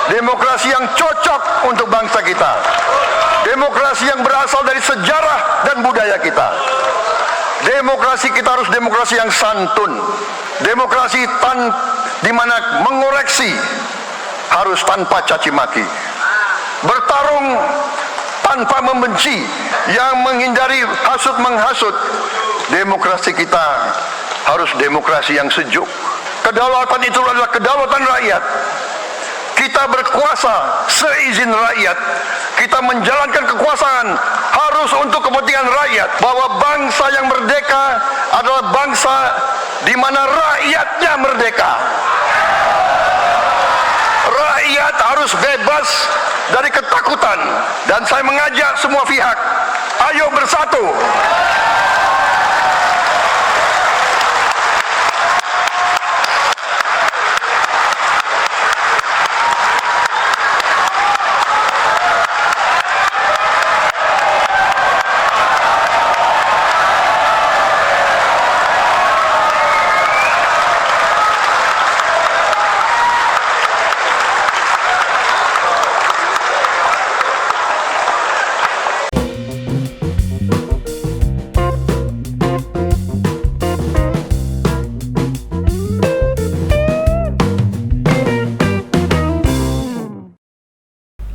Demokrasi yang cocok untuk bangsa kita. Demokrasi yang berasal dari sejarah dan budaya kita. Demokrasi kita harus demokrasi yang santun. Demokrasi di mana mengoreksi harus tanpa caci maki. Bertarung tanpa membenci, yang menghindari hasut menghasut. Demokrasi kita harus demokrasi yang sejuk. Kedaulatan itu adalah kedaulatan rakyat. Kita berkuasa seizin rakyat. Kita menjalankan kekuasaan harus untuk kepentingan rakyat. Bahwa bangsa yang merdeka adalah bangsa di mana rakyatnya merdeka. Rakyat harus bebas dari ketakutan. Dan saya mengajak semua pihak, ayo bersatu.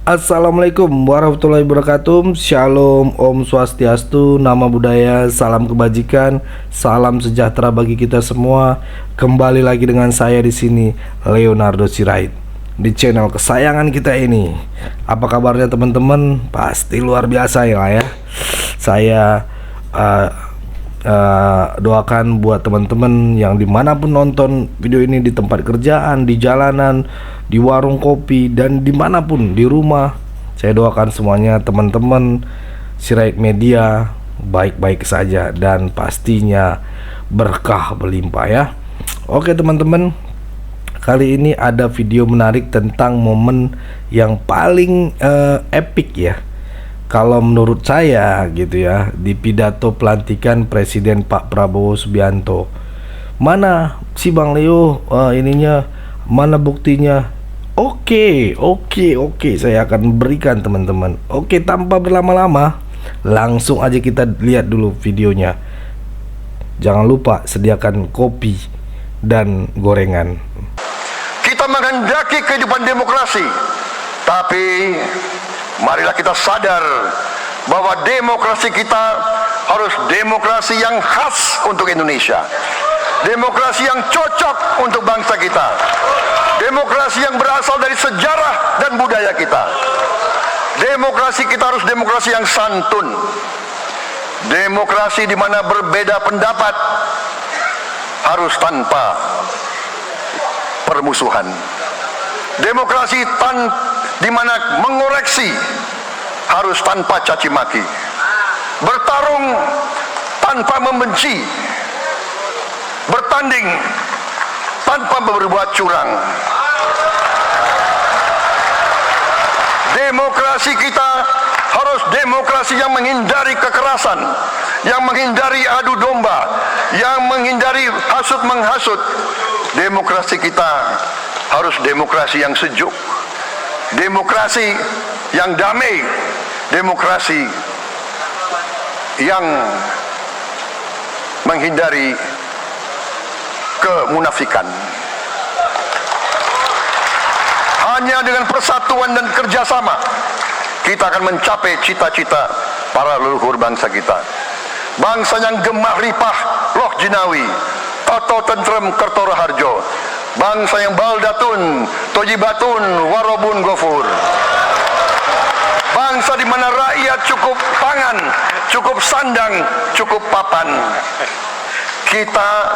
Assalamualaikum warahmatullahi wabarakatuh. Shalom, Om Swastiastu, Nama Budaya, salam kebajikan, salam sejahtera bagi kita semua. Kembali lagi dengan saya di sini, Leonardo Sirait, di channel kesayangan kita ini. Apa kabarnya teman-teman? Pasti luar biasa ya. Saya doakan buat teman-teman yang dimanapun nonton video ini, di tempat kerjaan, di jalanan, di warung kopi, dan dimanapun, di rumah. Saya doakan semuanya teman-teman Sirait Media baik-baik saja dan pastinya berkah berlimpah ya. Oke teman-teman, kali ini ada video menarik tentang momen yang paling epic ya, kalau menurut saya gitu ya, di pidato pelantikan Presiden Pak Prabowo Subianto. Mana si Bang Leo ininya, mana buktinya? Oke, saya akan berikan teman-teman. Oke, tanpa berlama-lama, langsung aja kita lihat dulu videonya. Jangan lupa sediakan kopi dan gorengan. Kita menghendaki kehidupan demokrasi, tapi marilah kita sadar bahwa demokrasi kita harus demokrasi yang khas untuk Indonesia. Demokrasi yang cocok untuk bangsa kita. Demokrasi yang berasal dari sejarah dan budaya kita. Demokrasi kita harus demokrasi yang santun. Demokrasi di mana berbeda pendapat harus tanpa permusuhan. Demokrasi di mana mengoreksi harus tanpa caci maki. Bertarung tanpa membenci. Bertanding tanpa berbuat curang. Demokrasi kita harus demokrasi yang menghindari kekerasan, yang menghindari adu domba, yang menghindari hasut menghasut. Demokrasi kita harus demokrasi yang sejuk, demokrasi yang damai, demokrasi yang menghindari kemunafikan. Hanya dengan persatuan dan kerjasama kita akan mencapai cita-cita para leluhur bangsa kita. Bangsa yang gemah ripah loh jinawi, toto tentrem kertoro harjo. Bangsa yang baldatun, tojibatun, warobun gofur. Bangsa di mana rakyat cukup pangan, cukup sandang, cukup papan.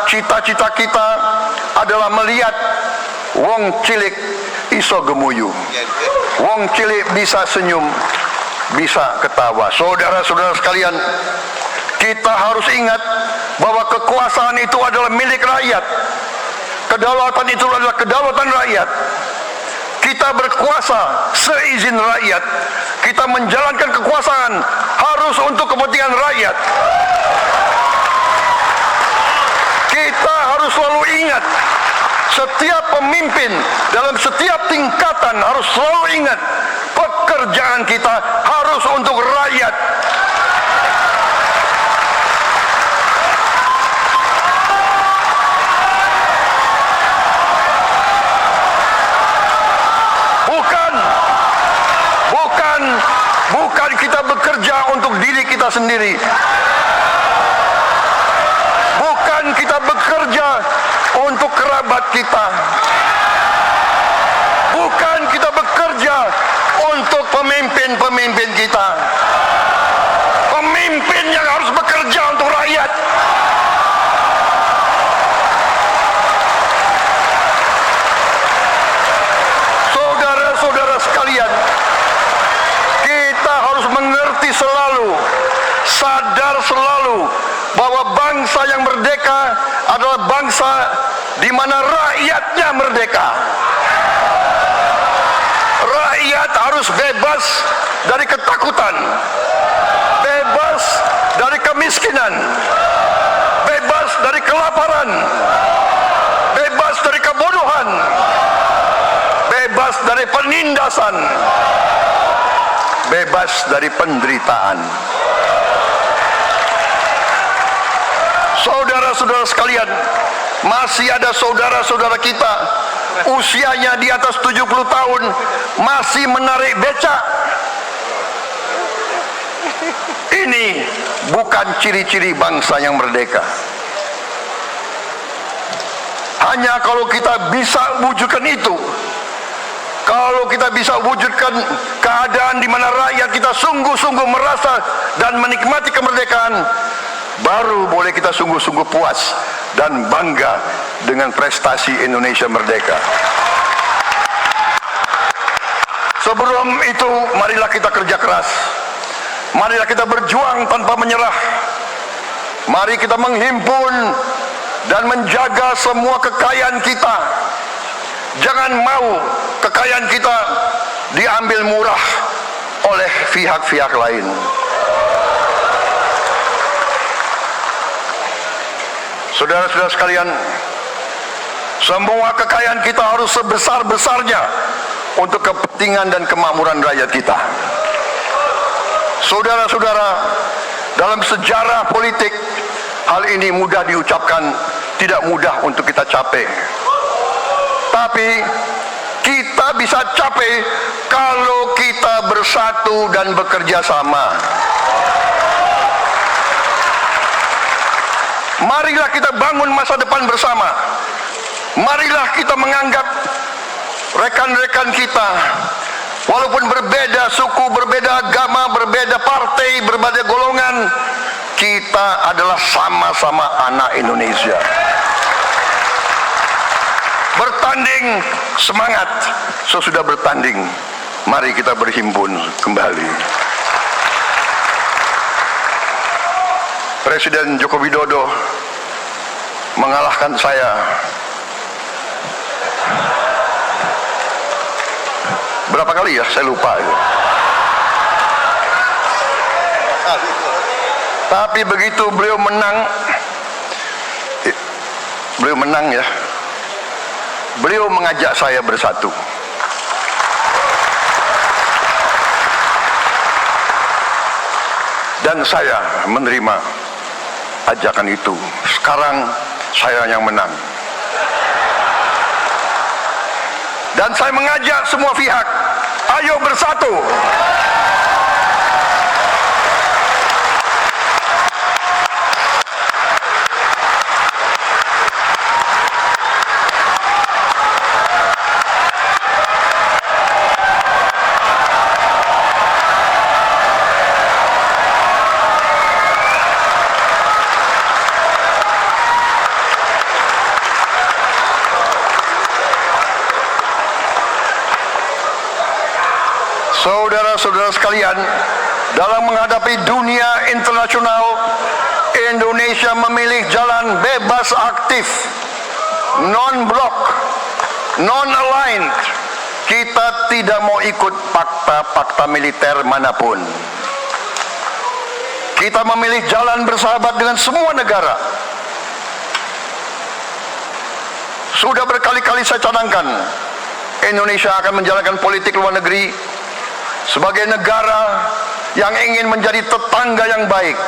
Cita-cita kita adalah melihat wong cilik iso gemuyu, wong cilik bisa senyum, bisa ketawa. Saudara-saudara sekalian, kita harus ingat bahwa kekuasaan itu adalah milik rakyat. Kedaulatan itu adalah kedaulatan rakyat. Kita berkuasa seizin rakyat. Kita menjalankan kekuasaan harus untuk kepentingan rakyat. Kita harus selalu ingat, setiap pemimpin dalam setiap tingkatan harus selalu ingat, pekerjaan kita harus untuk rakyat. Bukan kita bekerja untuk diri kita sendiri. Bukan kita bekerja untuk kerabat kita. Bukan kita bekerja untuk pemimpin-pemimpin kita. Pemimpin yang harus bekerja untuk rakyat. Saudara-saudara sekalian, kita harus mengerti selalu, sadar selalu bahwa bangsa yang merdeka adalah bangsa di mana rakyatnya merdeka. Rakyat harus bebas dari ketakutan, bebas dari kemiskinan, bebas dari kelaparan, bebas dari kebodohan, bebas dari penindasan, bebas dari penderitaan. Saudara-saudara sekalian, masih ada saudara-saudara kita usianya di atas 70 tahun masih menarik becak. Ini bukan ciri-ciri bangsa yang merdeka. Hanya kalau kita bisa wujudkan itu, kalau kita bisa wujudkan keadaan di mana rakyat kita sungguh-sungguh merasa dan menikmati kemerdekaan, baru boleh kita sungguh-sungguh puas dan bangga dengan prestasi Indonesia merdeka. Sebelum itu, marilah kita kerja keras. Marilah kita berjuang tanpa menyerah. Mari kita menghimpun dan menjaga semua kekayaan kita. Jangan mau kekayaan kita diambil murah oleh pihak-pihak lain. Saudara-saudara sekalian, semua kekayaan kita harus sebesar-besarnya untuk kepentingan dan kemakmuran rakyat kita. Saudara-saudara, dalam sejarah politik, hal ini mudah diucapkan, tidak mudah untuk kita capai. Tapi kita bisa capai kalau kita bersatu dan bekerja sama. Marilah kita bangun masa depan bersama. Marilah kita menganggap rekan-rekan kita, walaupun berbeda suku, berbeda agama, berbeda partai, berbeda golongan, kita adalah sama-sama anak Indonesia. Bertanding, semangat. Sesudah bertanding, mari kita berhimpun kembali. Presiden Joko Widodo mengalahkan saya berapa kali ya, saya lupa itu. Tapi begitu beliau menang ya, beliau mengajak saya bersatu. Dan saya menerima ajakan itu. Sekarang saya yang menang. Dan saya mengajak semua pihak, ayo bersatu. Saudara-saudara sekalian, dalam menghadapi dunia internasional, Indonesia memilih jalan bebas aktif, non-blok, non-aligned. Kita tidak mau ikut fakta-fakta militer manapun. Kita memilih jalan bersahabat dengan semua negara. Sudah berkali-kali saya cadangkan, Indonesia akan menjalankan politik luar negeri sebagai negara yang ingin menjadi tetangga yang baik.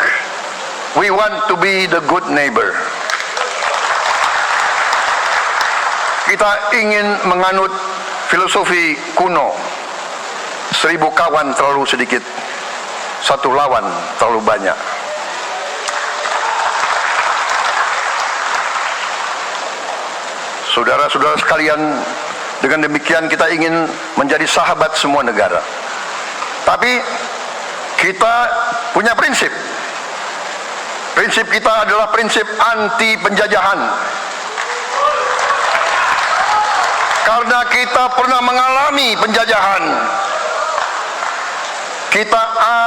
We want to be the good neighbor. Kita ingin menganut filosofi kuno, 1000 kawan terlalu sedikit, 1 lawan terlalu banyak. Saudara-saudara sekalian, dengan demikian kita ingin menjadi sahabat semua negara. Tapi kita punya prinsip. Prinsip kita adalah prinsip anti penjajahan. Karena kita pernah mengalami penjajahan, kita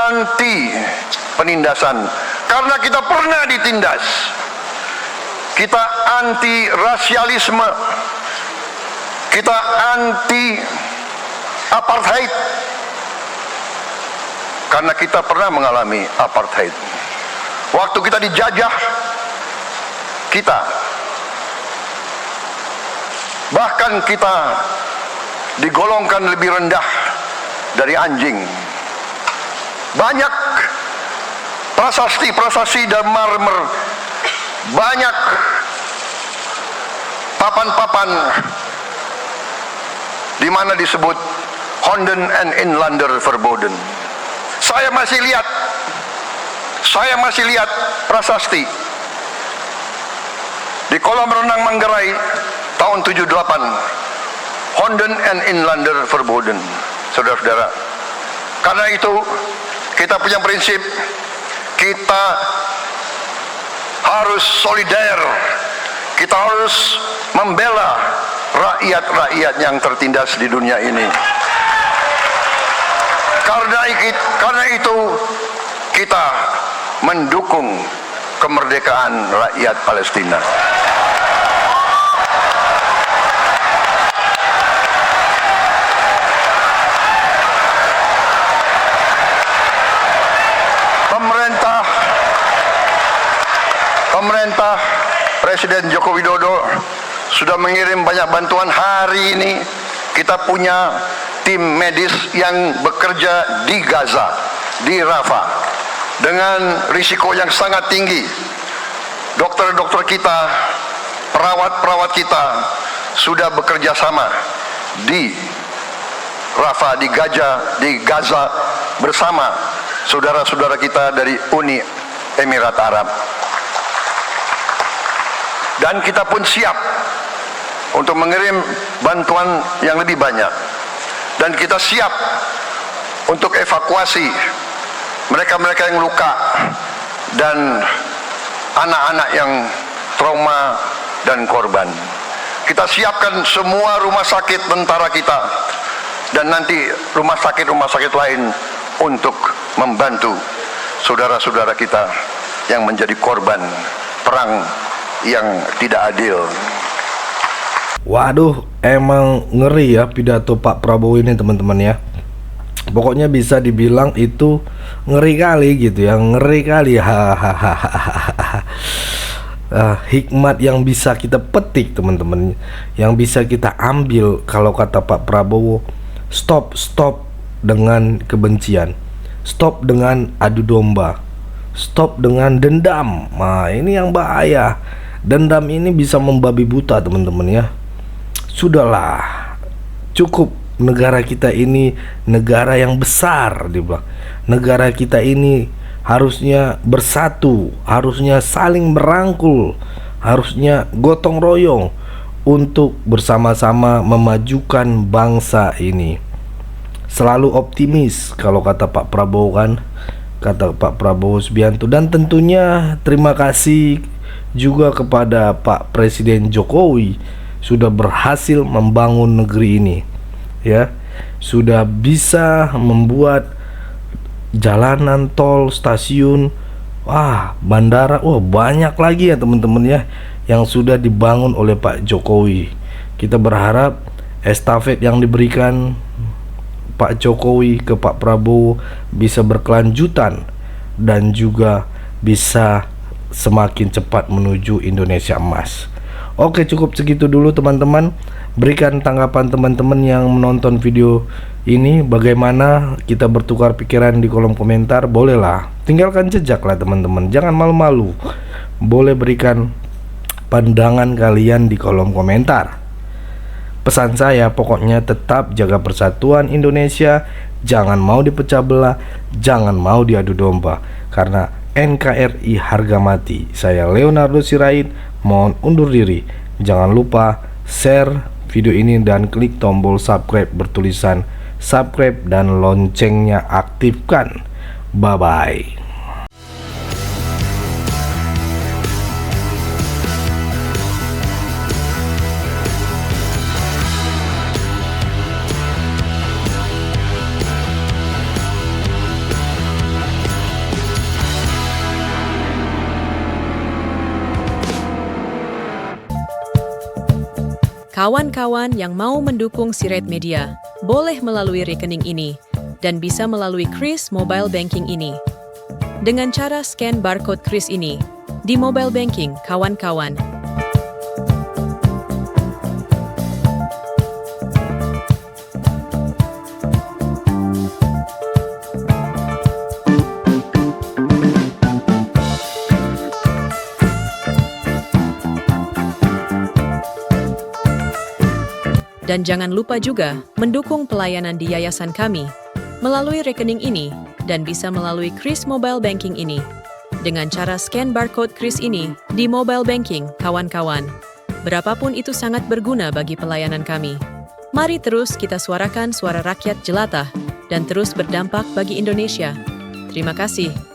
anti penindasan. Karena kita pernah ditindas, kita anti rasialisme, kita anti apartheid. Karena kita pernah mengalami apartheid. Waktu kita dijajah, kita bahkan kita digolongkan lebih rendah dari anjing. Banyak prasasti-prasasti dan marmer, banyak papan-papan di mana disebut Honden and Inlander Verboden. Saya masih lihat prasasti di kolam renang Manggarai tahun 78, Honden and Inlander Verboden. Saudara-saudara, karena itu kita punya prinsip, kita harus solider, kita harus membela rakyat-rakyat yang tertindas di dunia ini. Karena itu kita mendukung kemerdekaan rakyat Palestina. Pemerintah Presiden Joko Widodo sudah mengirim banyak bantuan. Hari ini kita punya tim medis yang bekerja di Gaza, di Rafah, dengan risiko yang sangat tinggi. Dokter-dokter kita, perawat-perawat kita sudah bekerja sama di Rafah, di Gaza bersama saudara-saudara kita dari Uni Emirat Arab. Dan kita pun siap untuk mengirim bantuan yang lebih banyak. Dan kita siap untuk evakuasi mereka-mereka yang luka dan anak-anak yang trauma dan korban. Kita siapkan semua rumah sakit tentara kita dan nanti rumah sakit lain untuk membantu saudara-saudara kita yang menjadi korban perang yang tidak adil. Waduh, emang ngeri ya pidato Pak Prabowo ini teman-teman ya. Pokoknya bisa dibilang itu ngeri kali gitu ya, ngeri kali. Hikmat yang bisa kita petik teman-teman, yang bisa kita ambil kalau kata Pak Prabowo, stop dengan kebencian, stop dengan adu domba, stop dengan dendam. Nah ini yang bahaya. Dendam ini bisa membabi buta teman-teman ya. Sudahlah, cukup. Negara kita ini negara yang besar, dibilang. Negara kita ini harusnya bersatu, harusnya saling merangkul, harusnya gotong royong untuk bersama-sama memajukan bangsa ini. Selalu optimis kalau kata Pak Prabowo kan, kata Pak Prabowo Subianto. Dan tentunya terima kasih juga kepada Pak Presiden Jokowi sudah berhasil membangun negeri ini ya, sudah bisa membuat jalanan tol, stasiun, bandara, banyak lagi ya teman-teman ya yang sudah dibangun oleh Pak Jokowi. Kita berharap estafet yang diberikan Pak Jokowi ke Pak Prabowo bisa berkelanjutan dan juga bisa semakin cepat menuju Indonesia Emas. Oke, cukup segitu dulu teman-teman. Berikan tanggapan teman-teman yang menonton video ini, bagaimana, kita bertukar pikiran di kolom komentar. Bolehlah, tinggalkan jejak lah teman-teman, jangan malu-malu. Boleh berikan pandangan kalian di kolom komentar. Pesan saya pokoknya tetap jaga persatuan Indonesia, jangan mau dipecah belah, jangan mau diadu domba, karena NKRI harga mati. Saya Leonardo Sirait, mohon undur diri. Jangan lupa share video ini dan klik tombol subscribe bertulisan subscribe dan loncengnya aktifkan. Bye bye. Kawan-kawan yang mau mendukung Sirait Media, boleh melalui rekening ini dan bisa melalui Kris Mobile Banking ini. Dengan cara scan barcode Kris ini di mobile banking, kawan-kawan. Dan jangan lupa juga mendukung pelayanan di yayasan kami melalui rekening ini dan bisa melalui Kris Mobile Banking ini dengan cara scan barcode Kris ini di mobile banking, kawan-kawan. Berapapun itu sangat berguna bagi pelayanan kami. Mari terus kita suarakan suara rakyat jelata dan terus berdampak bagi Indonesia. Terima kasih.